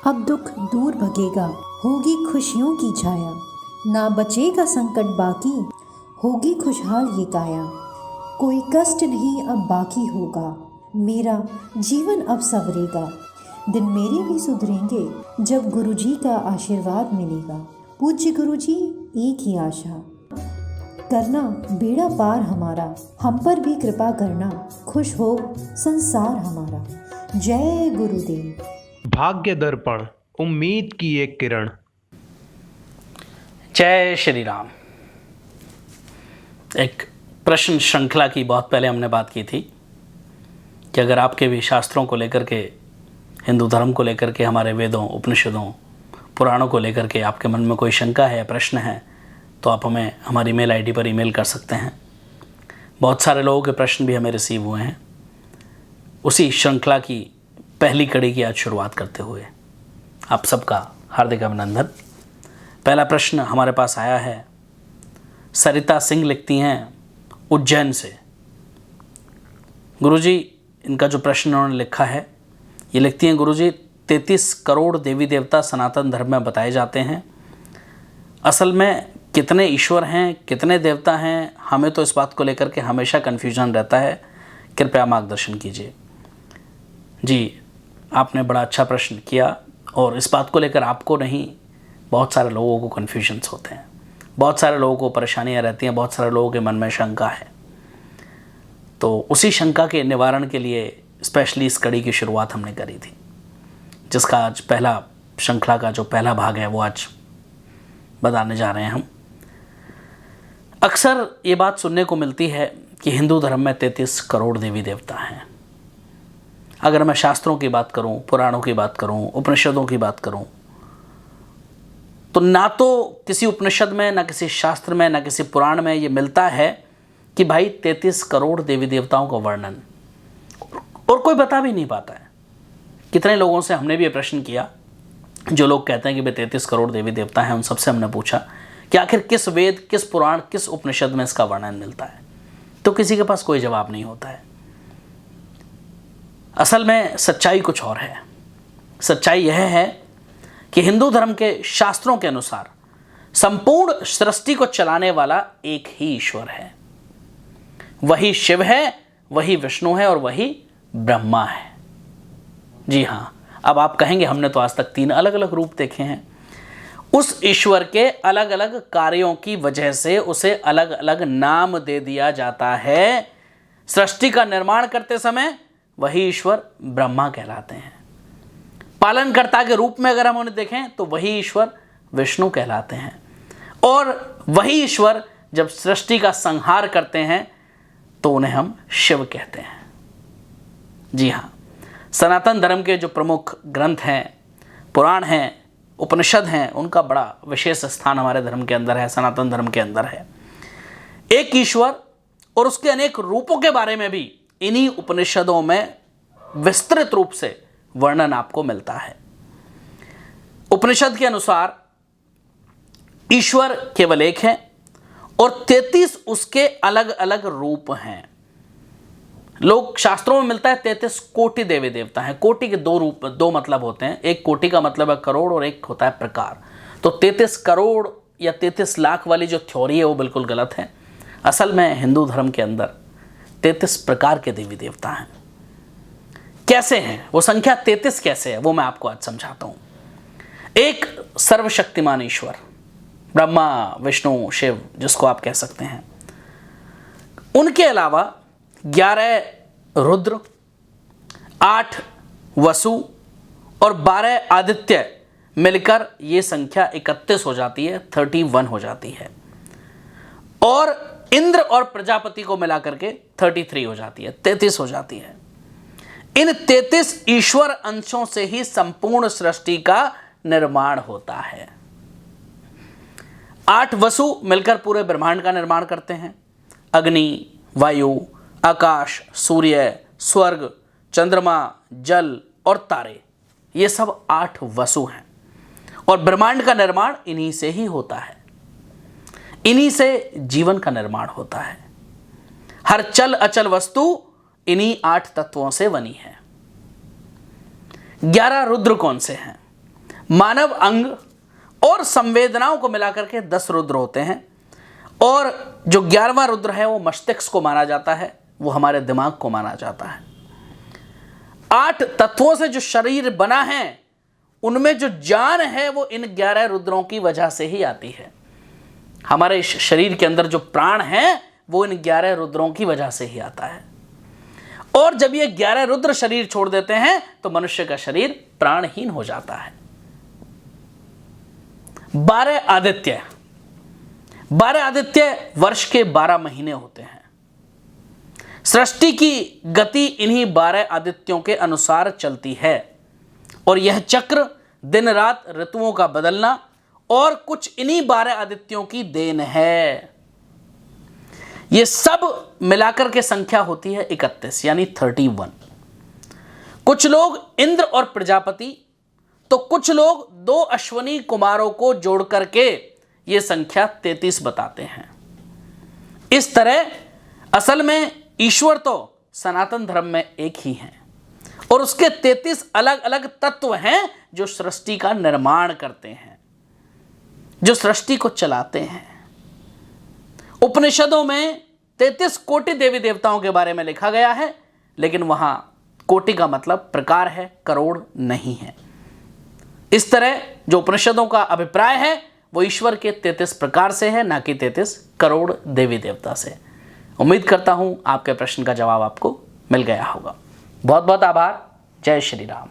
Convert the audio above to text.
अब दुख दूर भगेगा, होगी खुशियों की छाया, ना बचेगा संकट बाकी, होगी खुशहाल ये काया। कोई कष्ट नहीं अब बाकी होगा, मेरा जीवन अब संवरेगा, दिन मेरे भी सुधरेंगे जब गुरुजी का आशीर्वाद मिलेगा। पूज्य गुरुजी एक ही आशा, करना बेड़ा पार हमारा, हम पर भी कृपा करना, खुश हो संसार हमारा। जय गुरुदेव। भाग्य दर्पण, उम्मीद की एक किरण। जय श्री राम। एक प्रश्न श्रृंखला की बहुत पहले हमने बात की थी कि अगर आपके भी शास्त्रों को लेकर के, हिंदू धर्म को लेकर के, हमारे वेदों, उपनिषदों, पुराणों को लेकर के आपके मन में कोई शंका है, प्रश्न है, तो आप हमें हमारी मेल आईडी पर ईमेल कर सकते हैं। बहुत सारे लोगों के प्रश्न भी हमें रिसीव हुए हैं। उसी श्रृंखला की पहली कड़ी की आज शुरुआत करते हुए आप सबका हार्दिक अभिनंदन। पहला प्रश्न हमारे पास आया है, सरिता सिंह लिखती हैं उज्जैन से। गुरुजी, इनका जो प्रश्न उन्होंने लिखा है, ये लिखती हैं, गुरुजी 33 करोड़ देवी देवता सनातन धर्म में बताए जाते हैं, असल में कितने ईश्वर हैं, कितने देवता हैं, हमें तो इस बात को लेकर के हमेशा कन्फ्यूजन रहता है, कृपया मार्गदर्शन कीजिए। जी, आपने बड़ा अच्छा प्रश्न किया और इस बात को लेकर आपको नहीं, बहुत सारे लोगों को कन्फ्यूजन्स होते हैं, बहुत सारे लोगों को परेशानियां रहती हैं, बहुत सारे लोगों के मन में शंका है। तो उसी शंका के निवारण के लिए स्पेशली इस कड़ी की शुरुआत हमने करी थी, जिसका आज पहला श्रृंखला का जो पहला भाग है वो आज बताने जा रहे हैं हम। अक्सर ये बात सुनने को मिलती है कि हिंदू धर्म में 33 करोड़ देवी देवता हैं। अगर मैं शास्त्रों की बात करूं, पुराणों की बात करूं, उपनिषदों की बात करूं, तो ना तो किसी उपनिषद में, ना किसी शास्त्र में, ना किसी पुराण में ये मिलता है कि भाई 33 करोड़ देवी देवताओं का वर्णन, और कोई बता भी नहीं पाता है। कितने लोगों से हमने भी ये प्रश्न किया, जो लोग कहते हैं कि भाई 33 करोड़ देवी देवता हैं, उन सबसे हमने पूछा कि आखिर किस वेद, किस पुराण, किस उपनिषद में इसका वर्णन मिलता है, तो किसी के पास कोई जवाब नहीं होता है। असल में सच्चाई कुछ और है। सच्चाई यह है कि हिंदू धर्म के शास्त्रों के अनुसार संपूर्ण सृष्टि को चलाने वाला एक ही ईश्वर है। वही शिव है, वही विष्णु है और वही ब्रह्मा है। जी हाँ, अब आप कहेंगे हमने तो आज तक 3 अलग अलग रूप देखे हैं। उस ईश्वर के अलग अलग कार्यों की वजह से उसे अलग अलग नाम दे दिया जाता है। सृष्टि का निर्माण करते समय वही ईश्वर ब्रह्मा कहलाते हैं। पालनकर्ता के रूप में अगर हम उन्हें देखें तो वही ईश्वर विष्णु कहलाते हैं, और वही ईश्वर जब सृष्टि का संहार करते हैं तो उन्हें हम शिव कहते हैं। जी हाँ, सनातन धर्म के जो प्रमुख ग्रंथ हैं, पुराण हैं, उपनिषद हैं, उनका बड़ा विशेष स्थान हमारे धर्म के अंदर है, सनातन धर्म के अंदर है। एक ईश्वर और उसके अनेक रूपों के बारे में भी इन्हीं उपनिषदों में विस्तृत रूप से वर्णन आपको मिलता है। उपनिषद के अनुसार ईश्वर केवल एक है और 33 उसके अलग अलग रूप हैं। लोग शास्त्रों में मिलता है 33 कोटि देवी देवता हैं। कोटि के 2 रूप, 2 मतलब होते हैं। एक कोटि का मतलब है करोड़ और एक होता है प्रकार। तो 33 करोड़ या 33 लाख वाली जो थ्योरी है वो बिल्कुल गलत है। असल में हिंदू धर्म के अंदर 33 प्रकार के देवी देवता हैं। कैसे हैं वो, संख्या 33 कैसे है, वो मैं आपको आज समझाता हूं। एक सर्वशक्तिमान ईश्वर, ब्रह्मा, विष्णु, शिव, जिसको आप कह सकते हैं। उनके अलावा 11 रुद्र, 8 वसु और 12 आदित्य मिलकर ये संख्या 31 हो जाती है, 31 हो जाती है। और इंद्र और प्रजापति को मिलाकर के 33 हो जाती है, 33 हो जाती है। इन 33 ईश्वर अंशों से ही संपूर्ण सृष्टि का निर्माण होता है। 8 वसु मिलकर पूरे ब्रह्मांड का निर्माण करते हैं। अग्नि, वायु, आकाश, सूर्य, स्वर्ग, चंद्रमा, जल और तारे, ये सब 8 वसु हैं। और ब्रह्मांड का निर्माण इन्हीं से ही होता है। इन्हीं से जीवन का निर्माण होता है। हर चल अचल वस्तु इन्हीं 8 तत्वों से बनी है। 11 रुद्र कौन से हैं? मानव अंग और संवेदनाओं को मिलाकर के 10 रुद्र होते हैं। और जो 11वां रुद्र है वो मस्तिष्क को माना जाता है, वो हमारे दिमाग को माना जाता है। 8 तत्वों से जो शरीर बना है उनमें जो जान है वो इन 11 रुद्रों की वजह से ही आती है। हमारे इस शरीर के अंदर जो प्राण है वो इन 11 रुद्रों की वजह से ही आता है। और जब ये 11 रुद्र शरीर छोड़ देते हैं तो मनुष्य का शरीर प्राणहीन हो जाता है। 12 आदित्य, 12 आदित्य वर्ष के 12 महीने होते हैं। सृष्टि की गति इन्हीं 12 आदित्यों के अनुसार चलती है और यह चक्र दिन रात ऋतुओं का बदलना और कुछ इन्हीं 12 आदित्यों की देन है। ये सब मिलाकर के संख्या होती है 31 यानी 31। कुछ लोग इंद्र और प्रजापति तो कुछ लोग 2 अश्वनी कुमारों को जोड़ करके ये संख्या 33 बताते हैं। इस तरह असल में ईश्वर तो सनातन धर्म में एक ही है और उसके 33 अलग अलग तत्व हैं जो सृष्टि का निर्माण करते हैं, जो सृष्टि को चलाते हैं। उपनिषदों में 33 कोटि देवी देवताओं के बारे में लिखा गया है, लेकिन वहां कोटि का मतलब प्रकार है, करोड़ नहीं है। इस तरह जो उपनिषदों का अभिप्राय है वो ईश्वर के 33 प्रकार से है, ना कि 33 करोड़ देवी देवता से। उम्मीद करता हूं आपके प्रश्न का जवाब आपको मिल गया होगा। बहुत बहुत आभार। जय श्री राम।